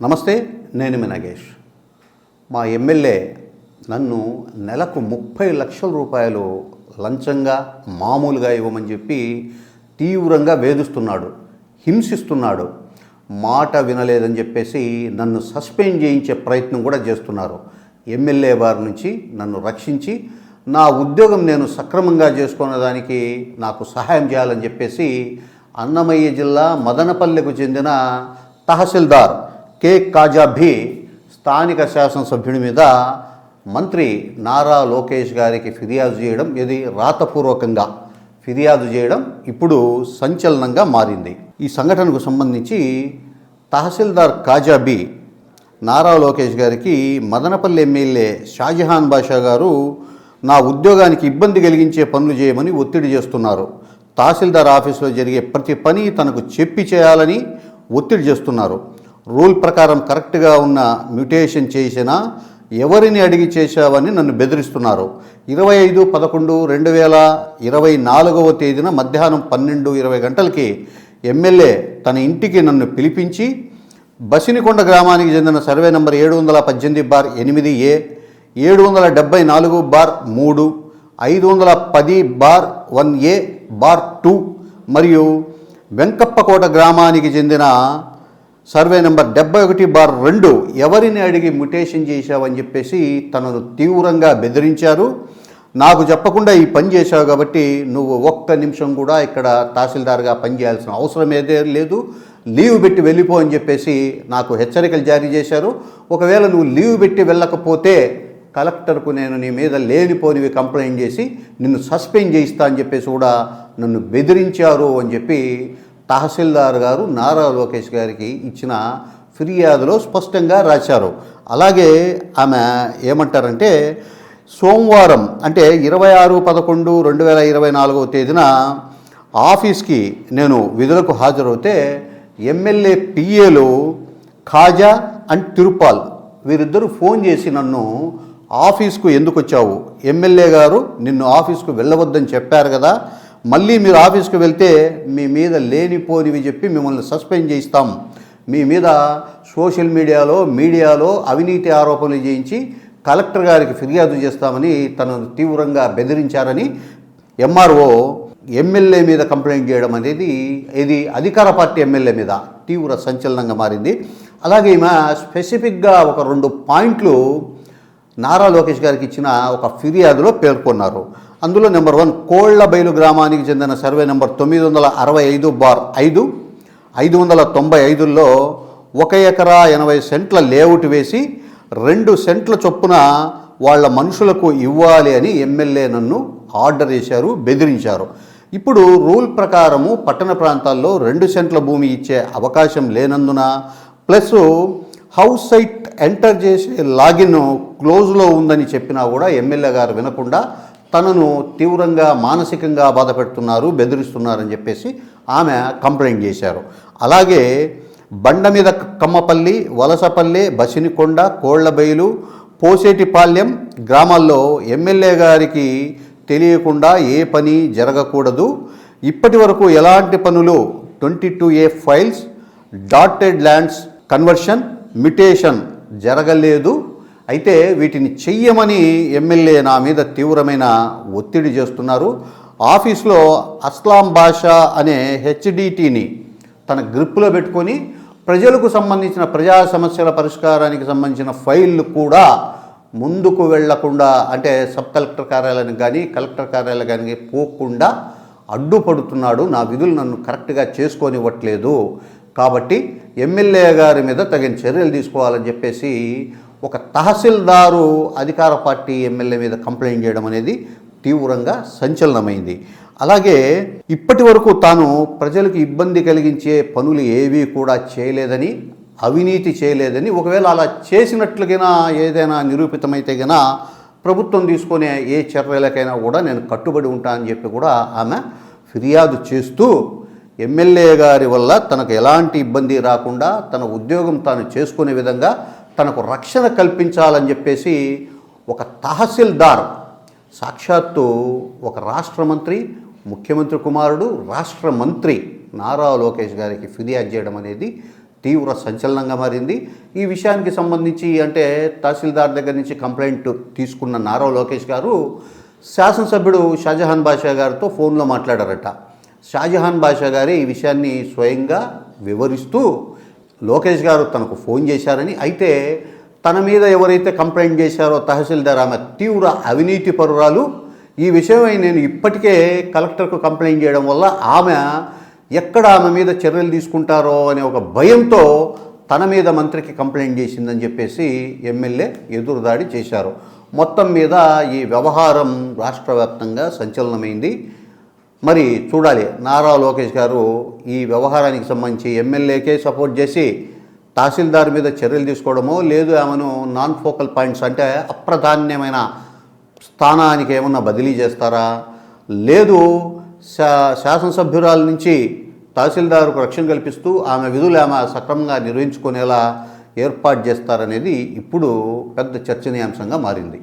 నమస్తే, నేను మీ నాగేష్. మా ఎమ్మెల్యే నన్ను నెలకు 30 లక్షల రూపాయలు లంచంగా మామూలుగా ఇవ్వమని చెప్పి తీవ్రంగా వేధిస్తున్నాడు, హింసిస్తున్నాడు. మాట వినలేదని చెప్పేసి నన్ను సస్పెండ్ చేయించే ప్రయత్నం కూడా చేస్తున్నారు. ఎమ్మెల్యే వారి నుంచి నన్ను రక్షించి నా ఉద్యోగం నేను సక్రమంగా చేసుకునేదానికి నాకు సహాయం చేయాలని చెప్పేసి అన్నమయ్య జిల్లా మదనపల్లెకు చెందిన తహసీల్దార్ కె కాజాభి స్థానిక శాసనసభ్యుడి మీద మంత్రి నారా లోకేష్ గారికి ఫిర్యాదు చేయడం, ఇది రాతపూర్వకంగా ఫిర్యాదు చేయడం ఇప్పుడు సంచలనంగా మారింది. ఈ సంఘటనకు సంబంధించి తహసీల్దార్ కాజాభి నారా లోకేష్ గారికి మదనపల్లి ఎమ్మెల్యే షాజహాన్ బాషా గారు నా ఉద్యోగానికి ఇబ్బంది కలిగించే పనులు చేయమని ఒత్తిడి చేస్తున్నారు. తహసీల్దార్ ఆఫీసులో జరిగే ప్రతి పని తనకు చెప్పి చేయాలని ఒత్తిడి చేస్తున్నారు. రూల్ ప్రకారం కరెక్ట్గా ఉన్న మ్యూటేషన్ చేసినా ఎవరిని అడిగి చేశావని నన్ను బెదిరిస్తున్నారు. 25/11/2024 తేదీన మధ్యాహ్నం 12:20 గంటలకి ఎమ్మెల్యే తన ఇంటికి నన్ను పిలిపించి బసినికొండ గ్రామానికి చెందిన సర్వే నంబర్ 718/8A, 774/3, 510/1A/2 మరియు వెంకప్పకోట గ్రామానికి చెందిన సర్వే నెంబర్ 71/2 ఎవరిని అడిగి మ్యుటేషన్ చేశావని చెప్పేసి తనను తీవ్రంగా బెదిరించారు. నాకు చెప్పకుండా ఈ పని చేశావు కాబట్టి నువ్వు ఒక్క నిమిషం కూడా ఇక్కడ తహసీల్దార్గా పనిచేయాల్సిన అవసరం ఏదే లేదు, లీవ్ పెట్టి వెళ్ళిపో అని చెప్పేసి నాకు హెచ్చరికలు జారీ చేశారు. ఒకవేళ నువ్వు లీవ్ పెట్టి వెళ్ళకపోతే కలెక్టర్కు నేను నీ మీద లేనిపోనివి కంప్లైంట్ చేసి నిన్ను సస్పెండ్ చేయిస్తా అని చెప్పేసి కూడా నన్ను బెదిరించారు అని చెప్పి తహసీల్దార్ గారు నారా లోకేష్ గారికి ఇచ్చిన ఫిర్యాదులో స్పష్టంగా రాశారు. అలాగే ఆమె ఏమంటారంటే, సోమవారం అంటే 26/11/2024 తేదీన ఆఫీస్కి నేను విధులకు హాజరవుతే ఎమ్మెల్యే పిఏలు ఖాజా అండ్ తిరుపాల్ వీరిద్దరూ ఫోన్ చేసి నన్ను ఆఫీస్కు ఎందుకు వచ్చావు, ఎమ్మెల్యే గారు నిన్ను ఆఫీస్కు వెళ్ళవద్దని చెప్పారు కదా, మళ్ళీ మీరు ఆఫీస్కి వెళ్తే మీ మీద లేనిపోనివి చెప్పి మిమ్మల్ని సస్పెండ్ చేయిస్తాం, మీ మీద సోషల్ మీడియాలో అవినీతి ఆరోపణలు చేయించి కలెక్టర్ గారికి ఫిర్యాదు చేస్తామని తనను తీవ్రంగా బెదిరించారని ఎంఆర్ఓ ఎమ్మెల్యే మీద కంప్లైంట్ చేయడం అనేది ఇది అధికార పార్టీ ఎమ్మెల్యే మీద తీవ్ర సంచలనంగా మారింది. అలాగే ఈమె స్పెసిఫిక్గా ఒక 2 పాయింట్లు నారా లోకేష్ గారికి ఇచ్చిన ఒక ఫిర్యాదులో పేర్కొన్నారు. అందులో నెంబర్ 1, కోళ్లబైలు గ్రామానికి చెందిన సర్వే నెంబర్ 965/5, 595లో 1 ఎకరా 80 సెంట్ల లేఅవుట్ వేసి 2 సెంట్ల చొప్పున వాళ్ళ మనుషులకు ఇవ్వాలి అని ఎమ్మెల్యే నన్ను ఆర్డర్ చేశారు, బెదిరించారు. ఇప్పుడు రూల్ ప్రకారము పట్టణ ప్రాంతాల్లో 2 సెంట్ల భూమి ఇచ్చే అవకాశం లేనందున ప్లస్ హౌస్ సైట్ ఎంటర్ చేసే లాగిన్ క్లోజ్లో ఉందని చెప్పినా కూడా ఎమ్మెల్యే గారు వినకుండా తనను తీవ్రంగా మానసికంగా బాధ పెడుతున్నారు, బెదిరిస్తున్నారని చెప్పేసి ఆమె కంప్లైంట్ చేశారు. అలాగే బండ మీద కమ్మపల్లి, వలసపల్లి, బసినికొండ, కోళ్లబైలు, పోసేటిపాళ్యం గ్రామాల్లో ఎమ్మెల్యే గారికి తెలియకుండా ఏ పని జరగకూడదు, ఇప్పటి వరకు ఎలాంటి పనులు 22A files, dotted lands conversion, mutation జరగలేదు, అయితే వీటిని చెయ్యమని ఎమ్మెల్యే నా మీద తీవ్రమైన ఒత్తిడి చేస్తున్నారు. ఆఫీస్లో అస్లాం బాషా అనే హెచ్డిటిని తన గ్రిప్లో పెట్టుకొని ప్రజలకు సంబంధించిన ప్రజా సమస్యల పరిష్కారానికి సంబంధించిన ఫైళ్ళు కూడా ముందుకు వెళ్లకుండా, అంటే సబ్ కలెక్టర్ కార్యాలయానికి కానీ కలెక్టర్ కార్యాలయం కానీ పోకుండా అడ్డుపడుతున్నాడు, నా విధులు నన్ను కరెక్ట్గా చేసుకోనివ్వట్లేదు, కాబట్టి ఎమ్మెల్యే గారి మీద తగిన చర్యలు తీసుకోవాలని చెప్పేసి ఒక తహసీల్దారు అధికార పార్టీ ఎమ్మెల్యే మీద కంప్లైంట్ చేయడం అనేది తీవ్రంగా సంచలనమైంది. అలాగే ఇప్పటి వరకు తాను ప్రజలకు ఇబ్బంది కలిగించే పనులు ఏవీ కూడా చేయలేదని, అవినీతి చేయలేదని, ఒకవేళ అలా చేసినట్లుగా ఏదైనా నిరూపితమైతే గన ప్రభుత్వం తీసుకునే ఏ చర్యలకైనా కూడా నేను కట్టుబడి ఉంటా అని చెప్పి కూడా ఆమె ఫిర్యాదు చేస్తూ ఎమ్మెల్యే గారి వల్ల తనకు ఎలాంటి ఇబ్బంది రాకుండా తన ఉద్యోగం తాను చేసుకునే విధంగా తనకు రక్షణ కల్పించాలని చెప్పేసి ఒక తహసీల్దార్ సాక్షాత్తు ఒక రాష్ట్ర మంత్రి, ముఖ్యమంత్రి కుమారుడు, రాష్ట్ర మంత్రి నారా లోకేష్ గారికి ఫిర్యాదు చేయడం అనేది తీవ్ర సంచలనంగా మారింది. ఈ విషయానికి సంబంధించి అంటే తహసీల్దార్ దగ్గర నుంచి కంప్లైంట్ తీసుకున్న నారా లోకేష్ గారు శాసనసభ్యుడు షాజహాన్ బాషా గారితో ఫోన్లో మాట్లాడారట. షాజహాన్ బాషా గారే ఈ విషయాన్ని స్వయంగా వివరిస్తూ లోకేష్ గారు తనకు ఫోన్ చేశారని, అయితే తన మీద ఎవరైతే కంప్లైంట్ చేశారో తహసీల్దార్ ఆమె తీవ్ర అవినీతి పరురాలు, ఈ విషయమై నేను ఇప్పటికే కలెక్టర్కు కంప్లైంట్ చేయడం వల్ల ఆమె ఎక్కడ ఆమె మీద చర్యలు తీసుకుంటారో అనే ఒక భయంతో తన మీద మంత్రికి కంప్లైంట్ చేసిందని చెప్పేసి ఎమ్మెల్యే ఎదురుదాడి చేశారు. మొత్తం మీద ఈ వ్యవహారం రాష్ట్ర వ్యాప్తంగా సంచలనమైంది. మరి చూడాలి నారా లోకేష్ గారు ఈ వ్యవహారానికి సంబంధించి ఎమ్మెల్యేకే సపోర్ట్ చేసి తహసీల్దార్ మీద చర్యలు తీసుకోవడమో, లేదు ఆమెను నాన్ ఫోకల్ పాయింట్స్ అంటే అప్రధాన్యమైన స్థానానికి ఏమన్నా బదిలీ చేస్తారా, లేదు శాసనసభ్యురాల నుంచి తహసీల్దార్కు రక్షణ కల్పిస్తూ ఆమె విధులు ఆమె సక్రమంగా నిర్వహించుకునేలా ఏర్పాటు చేస్తారనేది ఇప్పుడు పెద్ద చర్చనీయాంశంగా మారింది.